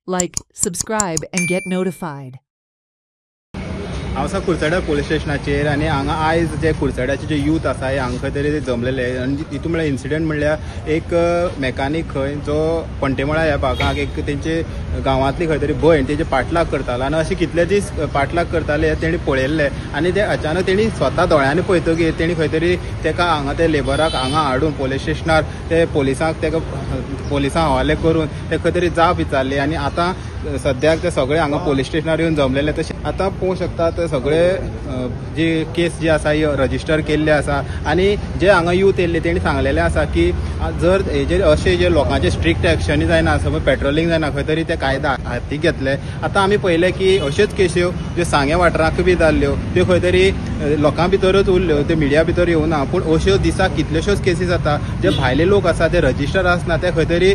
like, subscribe, and get notified. हांव आसा कुडचड्यार police स्टेशनाचेर आनी हांगा आयज जे कुडचड्याचे जे यूथ आसा हे हांगा खंय तरी जमलेले आनी हितून म्हळ्यार इन्सिडंट म्हणल्यार एक मेकॅनीक खंय जो पंटेमळा ह्या भागाक एक तेंचे गांवांतली खंय तरी भयण तेजे पाटलाग करतालो आनी अशें कितले दीस पाटलाग करताले तेणी पळयल्ले आनी ते अचानक तेणी स्वता दोळ्यांनी पळयतकीर तेणी खंय तरी तेका हांगा ते लेबराक हांगा हाडून पुलीस स्टेशनार ते पुलिसांक तेका पुलिसांक हवाले करून ते खंय तरी जाप विचारली आनी आतां सद्याक ते सगळे हांगा पुलीस स्टेशनार येवन जमलेले तशें आतां पळोवंक शकतात सगळे जी केस जी आसा ही रजिस्टर केल्ली आसा आनी जे हांगा यूथ येयल्ले तेणी सांगलेलें आसा की जर हेजेर अशें जे लोकांचे स्ट्रिक्ट एक्शन जायना समज पेट्रोलिंग जायना खंय तरी ते कायदा हातीक घेतले आतां आमी पळयलें की अश्योच केस्यो ज्यो सांग्या वाठारांक बी जाल्ल्यो त्यो खंय तरी लोकां भितरच उरल्यो त्यो मिडिया भितर येवना पूण अश्यो दिसाक कितल्योश्योच केसीस जाता जे भायले लोक आसा ते रजिस्टर आसना ते खंय तरी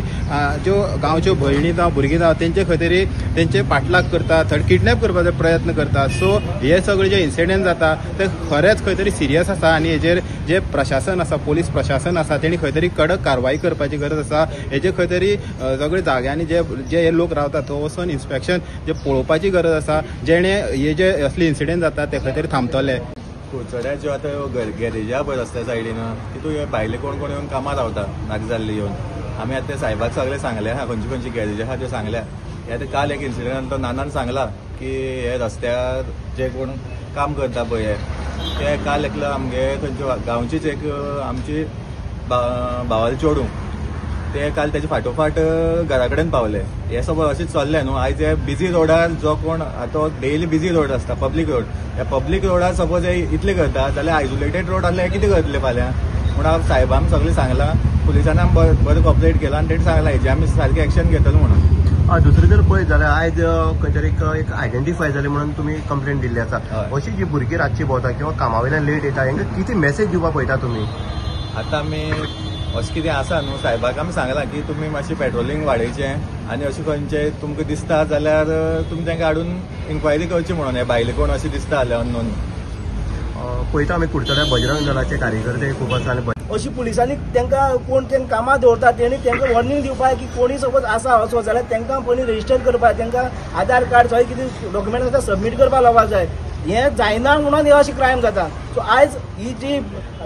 ज्यो गांवच्यो भयणी जावं भुरगीं जावं तेंचे खंय तरी तेंचे पाटलाग करतात थंय किडनॅप करपाचो प्रयत्न करतात सो हे सगळे जे इन्सिडेंट जाता ते खरेंच खंय तरी सिरियस आसा आनी हेजेर जे प्रशासन आसा पुलीस प्रशासन आसा तेणी खंय तरी कडक कारवाई करपाची गरज आसा हेजे खंय तरी सगळे जाग्यांनी जे जे हे लोक रावतात तो वचून इन्स्पेक्शन जे पळोवपाची गरज आसा जेणे हे जे असले इन्सिडेंट जाता ते खंय तरी थांबतले कुडचड्या ज्यो आतां गॅरेजा पळय रस्त्या सायडीन तितून भायले कोण कोण येवन कामां रावता नाका जाल्ले येवन आमी आतां सायबाक सगळे सांगले हा खंयची खंयची गॅरेज आहा त्यो सांगल्या हे आतां काल एक इन्सिडंट तो नानान सांगला की हे रस्त्यार जे कोण काम करता पळय ते काल एकलो आमगे खंयच्या गांवचीच एक आमची भावाले चेडूं ते काल तेजे फाटोफाट घरा कडेन पावले हे सगळें अशेंच चल्लें न्हू आयज हे बिजी रोडार जो कोण आतां डेली बिजी रोड आसता पब्लीक रोड ह्या पब्लीक रोडार सपोज हे इतले करता जाल्यार आयसोलेटेड रोड आसले कितें करतले फाल्यां म्हूण हांव सायबान सगळें सांगलां पुलिसांनी आमी बरें कॉपरेट केला आनी तेणी सांगलां हेजे आमी सारकें एक्शन घेतलो म्हणून दुसरे जर पळयत जाल्यार आयज खंय तरी एक आयडेंटिफाय जाले म्हणून तुमी कंप्लेंट दिल्ली आसा अशी जी भुरगीं रातची भोंवता किंवा कामा वयल्यान लेट येता हेंकां कितें मेसेज दिवपाक पळयता तुमी आतां आमी अशें कितें आसा न्हू सायबाक आमी सांगलां की तुमी मातशें पेट्रोलिंग वाडयचें आनी अशें खंयचें तुमकां दिसता जाल्यार तुमी तांकां हाडून इन्क्वायरी करची म्हणून हे भायले कोण अशें दिसता जाल्यार अननोन पळयता आमी कुडचड्या बजरंग दलाचे कार्यकर्ते खूब आसा आनी अशी पुलिसांनी तांकां कोण तेंकां कामां दवरता तेणी तांकां वॉर्निंग दिवपाक की कोणी सपोज आसा असो जाल्यार तांकां पयलीं रजिस्टर करपाक तांकां आधार कार्ड सगळे कितें डॉक्युमेंट आसा सबमीट करपाक लावपाक जाय हे जायना म्हणून हे अशी क्रायम जाता सो आयज ही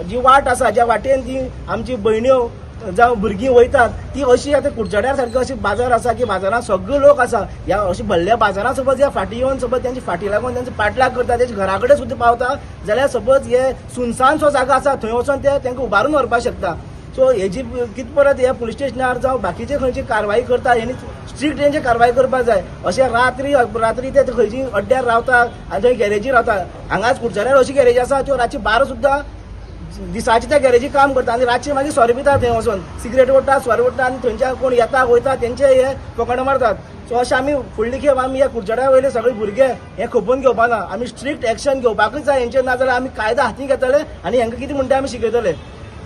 जी वाट आसा ज्या वाटेन ती आमची भयण्यो जावं भुरगीं वयतात ती अशी आतां कुडचड्यार सारकी अशी बाजार आसा की बाजारांत सगळे लोक आसा ह्या अशी भरल्या बाजारांत सपोज ह्या फाटी येवन सपोज तेंची फाटी लागून तेंचो पाटलाग करता तेच्या घरा कडेन सुद्दां पावता जाल्यार सपोज हे सुनसान जो जागो आसा थंय वचून ते तांकां उबारून व्हरपाक शकता सो हेजी कितें परत हे पुलीस स्टेशनार जावं बाकीचे खंयची कारवाई करता हेणी स्ट्रिक्ट तेंची कारवाई करपाक जाय अशें रात्री ते खंयची अड्ड्यार रावता आनी थंय गॅरेजी रावता हांगाच कुडचड्यार अशी गॅरेजी आसा त्यो रातची 12 सुद्दां दिसाची त्या गॅरेजी काम करता आनी रातचे मागीर सोरे पिता थंय वचून सिगरेट ओडटा सोरे ओडटा आनी थंयच्या कोण येता वयता तेंचे हे फकाणां मारतात सो अशें आमी फुडली खेप आमी ह्या कुडचड्या वयले सगळे भुरगे हे खपोवन घेवपाना आमी स्ट्रिक्ट एक्शन घेवपाकूच जाय हेंचेर ना जाल्यार आमी कायदा हाती घेतले आनी हेंकां कितें म्हणटा आमी शिकयतले